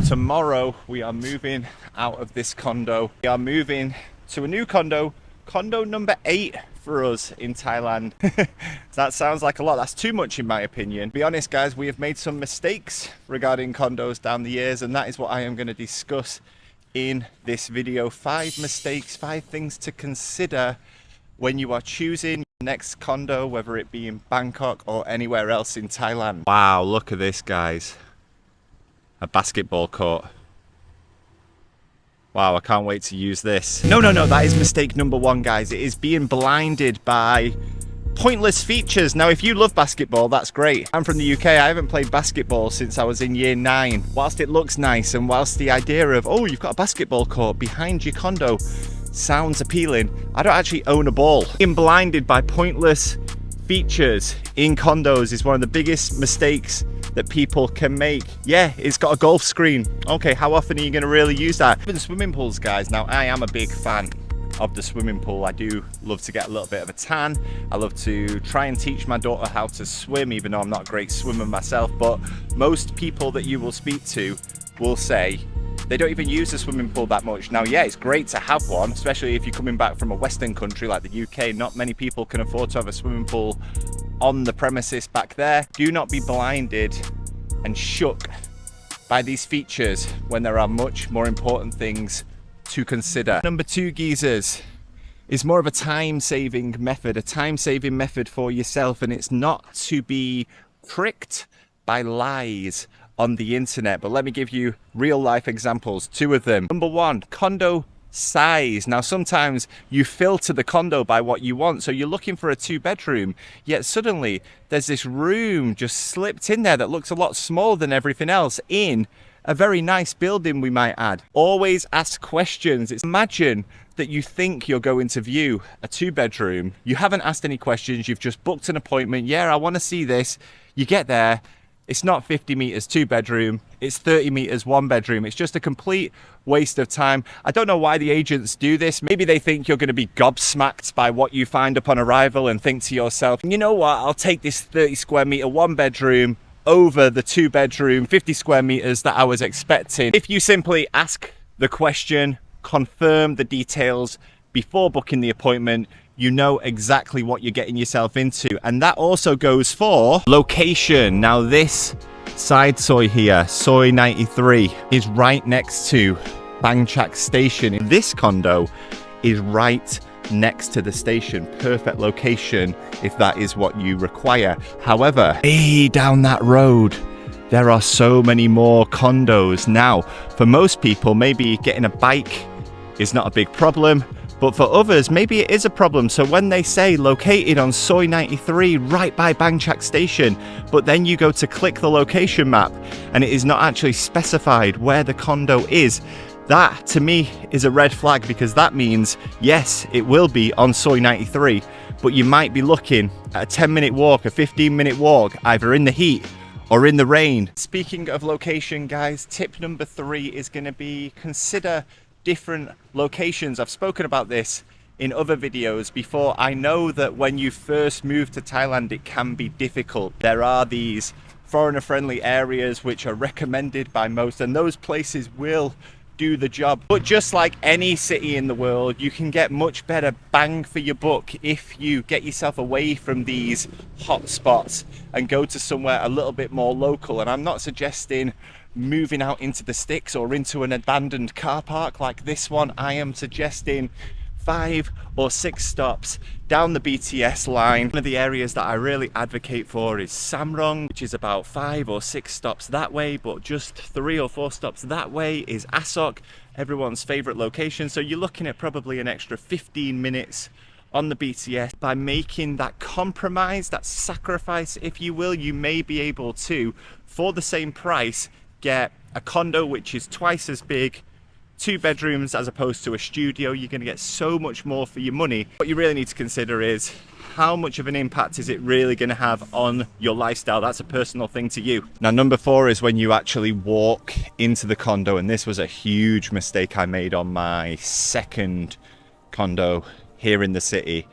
tomorrow we are moving out of this condo. We are moving to a new condo, condo number 8 for us in Thailand. That sounds like a lot. That's too much in my opinion. To be honest guys, we have made some mistakes regarding condos down the years, and that is what I am going to discuss in this video. 5 mistakes, 5 things to consider when you are choosing your next condo, whether it be in Bangkok or anywhere else in Thailand. Wow, look at this guys. A basketball court. Wow, I can't wait to use this. No, that is mistake number 1, guys. It is being blinded by pointless features. Now, if you love basketball, that's great. I'm from the UK. I haven't played basketball since I was in year 9. Whilst it looks nice, and whilst the idea of, oh, you've got a basketball court behind your condo sounds appealing, I don't actually own a ball. Being blinded by pointless features in condos is one of the biggest mistakes that people can make. Yeah, it's got a golf screen. Okay, how often are you going to really use that? Even swimming pools, guys. Now, I am a big fan of the swimming pool. I do love to get a little bit of a tan. I love to try and teach my daughter how to swim, even though I'm not a great swimmer myself. But most people that you will speak to will say they don't even use the swimming pool that much. Now, yeah, it's great to have one, especially if you're coming back from a Western country like the UK. Not many people can afford to have a swimming pool on the premises back there. Do not be blinded and shook by these features when there are much more important things to consider. Number 2, geezers, is more of a time-saving method for yourself, and it's not to be tricked by lies on the internet. But let me give you real life examples, 2 of them. Number 1, condo size. Now, sometimes you filter the condo by what you want, so you're looking for a 2-bedroom, yet suddenly there's this room just slipped in there that looks a lot smaller than everything else in a very nice building, we might add. Always ask questions. Imagine that you think you're going to view a 2-bedroom, you haven't asked any questions, you've just booked an appointment. Yeah, I want to see this. You get there, it's not 50 meters 2-bedroom, it's 30 meters 1-bedroom. It's just a complete waste of time. I don't know why the agents do this. Maybe they think you're going to be gobsmacked by what you find upon arrival and think to yourself, you know what, I'll take this 30 square meter 1-bedroom over the 2-bedroom 50 square meters that I was expecting. If you simply ask the question, confirm the details before booking the appointment, you know exactly what you're getting yourself into. And that also goes for location. Now, this side soi here, soi 93, is right next to Bangkok station. This condo is right next to the station. Perfect location if that is what you require. However, way down that road, there are so many more condos. Now, for most people, maybe getting a bike is not a big problem, but for others, maybe it is a problem. So when they say located on Soi 93 right by Bangkok station, but then you go to click the location map and it is not actually specified where the condo is, that to me is a red flag, because that means, yes, it will be on Soi 93, but you might be looking at a 10-minute walk, a 15-minute walk, either in the heat or in the rain. Speaking of location, guys, tip number 3 is going to be consider different locations. I've spoken about this in other videos before. I know that when you first move to Thailand, it can be difficult. There are these foreigner friendly areas which are recommended by most, and those places will do the job. But just like any city in the world, you can get much better bang for your buck if you get yourself away from these hotspots and go to somewhere a little bit more local. And I'm not suggesting moving out into the sticks or into an abandoned car park like this one. I am suggesting 5 or 6 stops down the BTS line. One of the areas that I really advocate for is Samrong, which is about 5 or 6 stops that way, but just 3 or 4 stops that way is Asok, everyone's favorite location. So you're looking at probably an extra 15 minutes on the BTS. By making that compromise, that sacrifice, if you will, you may be able to, for the same price, get a condo which is twice as big, 2 bedrooms as opposed to a studio. You're going to get so much more for your money. What you really need to consider is how much of an impact is it really going to have on your lifestyle. That's a personal thing to you. Now, number 4 is when you actually walk into the condo, and this was a huge mistake I made on my 2nd condo here in the city.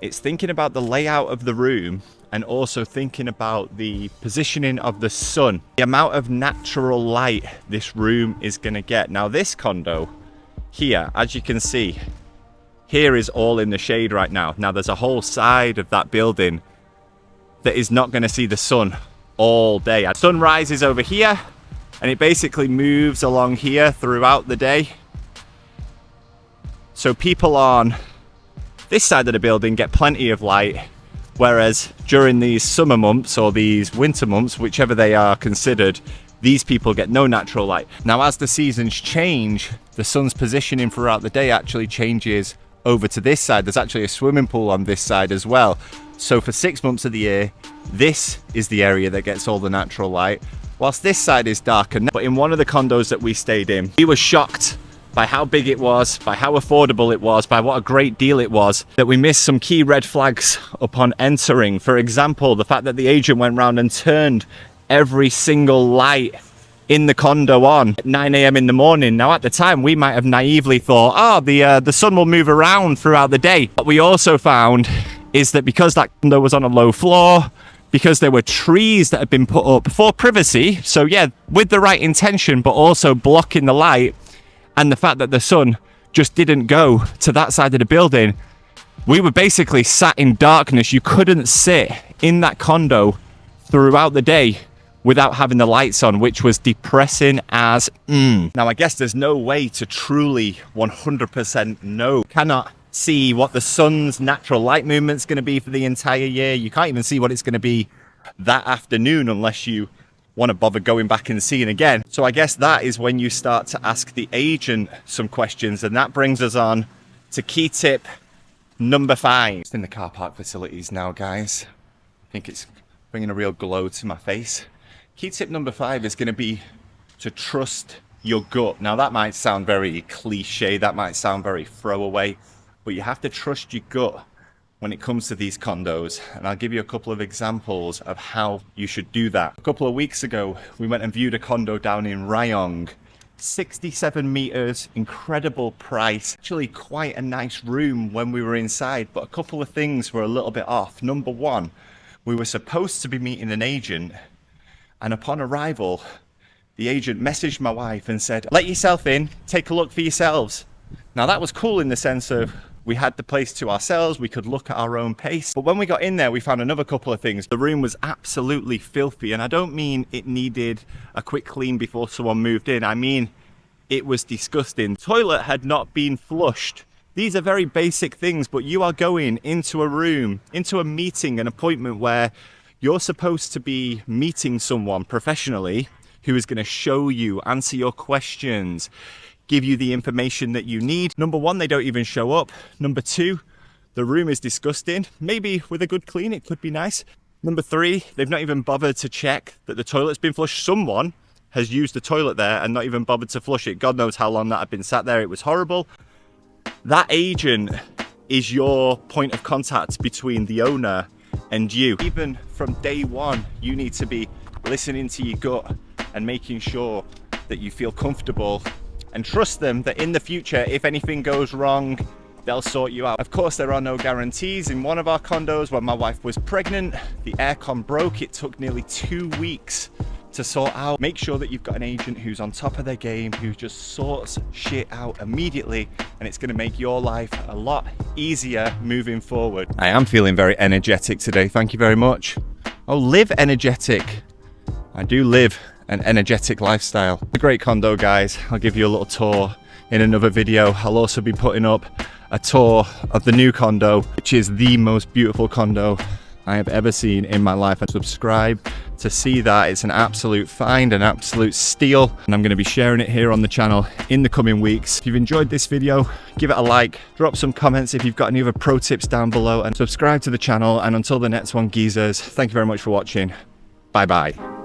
It's thinking about the layout of the room and also thinking about the positioning of the sun, the amount of natural light this room is going to get. Now this condo here, as you can see, here is all in the shade right now. Now there's a whole side of that building that is not going to see the sun all day. The sun rises over here and it basically moves along here throughout the day. So people on this side of the building get plenty of light, whereas during these summer months or these winter months, whichever they are considered, these people get no natural light. Now as the seasons change, the sun's positioning throughout the day actually changes over to this side. There's actually a swimming pool on this side as well. So for 6 months of the year, this is the area that gets all the natural light, whilst this side is darker. But in one of the condos that we stayed in, we were shocked by how big it was, by how affordable it was, by what a great deal it was, that we missed some key red flags upon entering. For example, the fact that the agent went round and turned every single light in the condo on at 9 a.m. in the morning. Now at the time we might have naively thought, oh, the sun will move around throughout the day. What we also found is that because that condo was on a low floor, because there were trees that had been put up for privacy, so yeah, with the right intention, but also blocking the light, and the fact that the sun just didn't go to that side of the building, we were basically sat in darkness. You couldn't sit in that condo throughout the day without having the lights on, which was depressing as Now I guess there's no way to truly 100% know. Cannot see what the sun's natural light movement's going to be for the entire year. You can't even see what it's going to be that afternoon unless you want to bother going back and seeing again. So I guess that is when you start to ask the agent some questions, and that brings us on to key tip number 5. Just in the car park facilities now, guys. I think it's bringing a real glow to my face. Key tip number 5 is going to be to trust your gut. Now that might sound very cliche, that might sound very throwaway, but you have to trust your gut when it comes to these condos, and I'll give you a couple of examples of how you should do that. A couple of weeks ago, we went and viewed a condo down in Rayong. 67 meters, incredible price. Actually quite a nice room when we were inside, but a couple of things were a little bit off. Number one, we were supposed to be meeting an agent, and upon arrival, the agent messaged my wife and said, let yourself in, take a look for yourselves. Now that was cool in the sense of we had the place to ourselves, we could look at our own pace. But when we got in there, we found another couple of things. The room was absolutely filthy, and I don't mean it needed a quick clean before someone moved in. I mean, it was disgusting. Toilet had not been flushed. These are very basic things, but you are going into a room, into a meeting, an appointment where you're supposed to be meeting someone professionally who is going to show you, answer your questions, give you the information that you need. Number one, they don't even show up. Number two, the room is disgusting. Maybe with a good clean, it could be nice. Number three, they've not even bothered to check that the toilet's been flushed. Someone has used the toilet there and not even bothered to flush it. God knows how long that had been sat there. It was horrible. That agent is your point of contact between the owner and you. Even from day one, you need to be listening to your gut and making sure that you feel comfortable and trust them that in the future, if anything goes wrong, they'll sort you out. Of course, there are no guarantees. In one of our condos, when my wife was pregnant, the aircon broke. It took nearly 2 weeks to sort out. Make sure that you've got an agent who's on top of their game, who just sorts shit out immediately, and it's going to make your life a lot easier moving forward. I am feeling very energetic today. Thank you very much. Oh, live energetic. I do live an energetic lifestyle. A great condo, guys. I'll give you a little tour in another video. I'll also be putting up a tour of the new condo, which is the most beautiful condo I have ever seen in my life. And subscribe to see that. It's an absolute find, an absolute steal, and I'm going to be sharing it here on the channel in the coming weeks. If you've enjoyed this video, give it a like, drop some comments if you've got any other pro tips down below, and subscribe to the channel. And until the next one, geezers, thank you very much for watching. Bye bye.